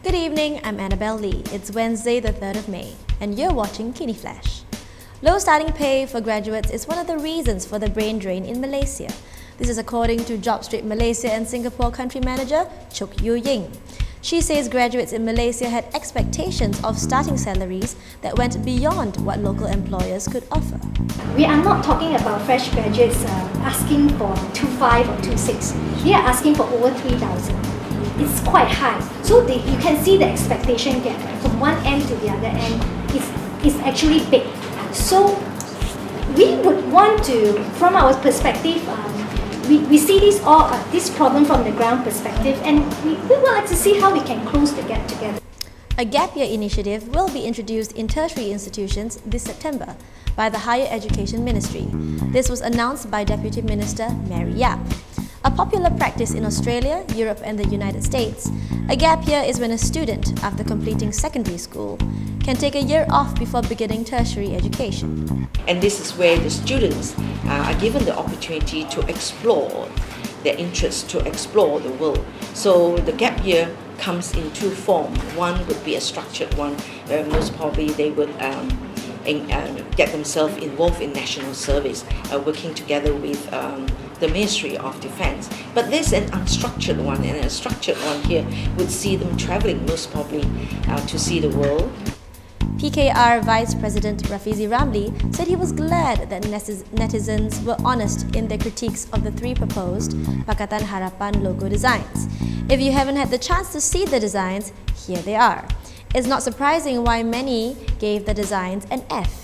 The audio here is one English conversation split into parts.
Good evening, I'm Annabelle Lee. It's Wednesday the 3rd of May and you're watching KiniFlash. Low starting pay for graduates is one of the reasons for the brain drain in Malaysia. This is according to Jobstreet Malaysia and Singapore country manager Chook Yuh Yng. She says graduates in Malaysia had expectations of starting salaries that went beyond what local employers could offer. We are not talking about fresh graduates asking for 2.5 or 2.6. We are asking for over 3,000. It's quite high. So you can see the expectation gap from one end to the other end is actually big. So we would want to, from our perspective, we see this problem from the ground perspective, and we would like to see how we can close the gap together. A gap year initiative will be introduced in tertiary institutions this September by the Higher Education Ministry. This was announced by Deputy Minister Mary Yap. A popular practice in Australia, Europe and the United States, a gap year is when a student, after completing secondary school, can take a year off before beginning tertiary education. And this is where the students are given the opportunity to explore their interests, to explore the world. So the gap year comes in two forms. One would be a structured one, where most probably they would get themselves involved in national service, working together with the Ministry of Defence. But there's an unstructured one, and a structured one here would see them travelling most probably to see the world. PKR Vice President Rafizi Ramli said he was glad that netizens were honest in their critiques of the three proposed Pakatan Harapan logo designs. If you haven't had the chance to see the designs, here they are. It's not surprising why many gave the designs an F.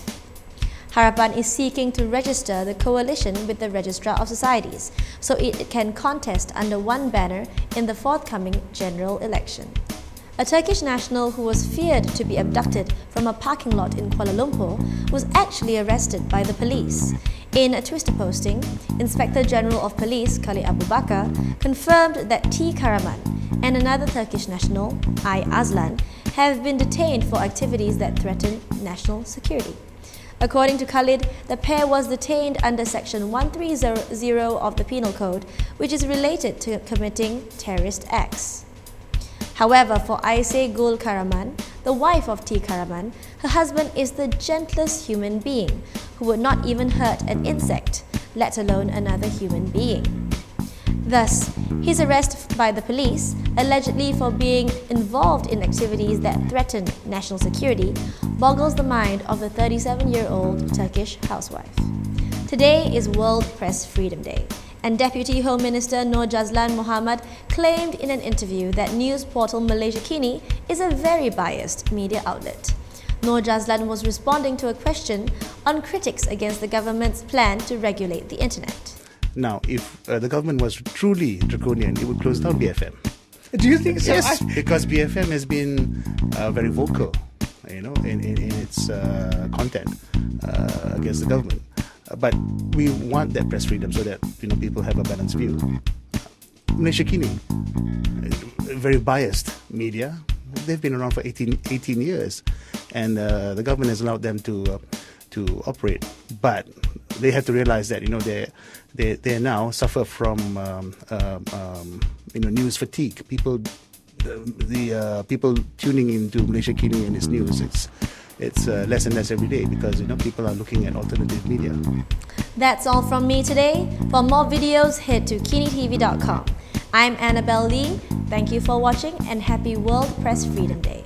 Harapan is seeking to register the coalition with the Registrar of Societies so it can contest under one banner in the forthcoming general election. A Turkish national who was feared to be abducted from a parking lot in Kuala Lumpur was actually arrested by the police. In a Twitter posting, Inspector General of Police Khalid Abu Bakar confirmed that T. Karaman and another Turkish national, I. Aslan, have been detained for activities that threaten national security. According to Khalid, the pair was detained under Section 1300 of the Penal Code, which is related to committing terrorist acts. However, for Aiseh Gul Karaman, the wife of T. Karaman, her husband is the gentlest human being who would not even hurt an insect, let alone another human being. Thus, his arrest by the police, allegedly for being involved in activities that threaten national security, boggles the mind of the 37-year-old Turkish housewife. Today is World Press Freedom Day, and Deputy Home Minister Nur Jazlan Mohamad claimed in an interview that news portal Malaysia Kini is a very biased media outlet. Nur Jazlan was responding to a question on critics against the government's plan to regulate the internet. Now, if the government was truly draconian, it would close down BFM. Do you think so? Yes, because BFM has been very vocal, in its content against the government. But we want that press freedom so that people have a balanced view. Malaysia Kini, very biased media. They've been around for 18 years, and the government has allowed them to operate. But they have to realize that they now suffer from news fatigue. People tuning into Malaysia Kini and its news, it's less and less every day because people are looking at alternative media. That's all from me today. For more videos, head to KiniTV.com. I'm Annabelle Lee. Thank you for watching and happy World Press Freedom Day.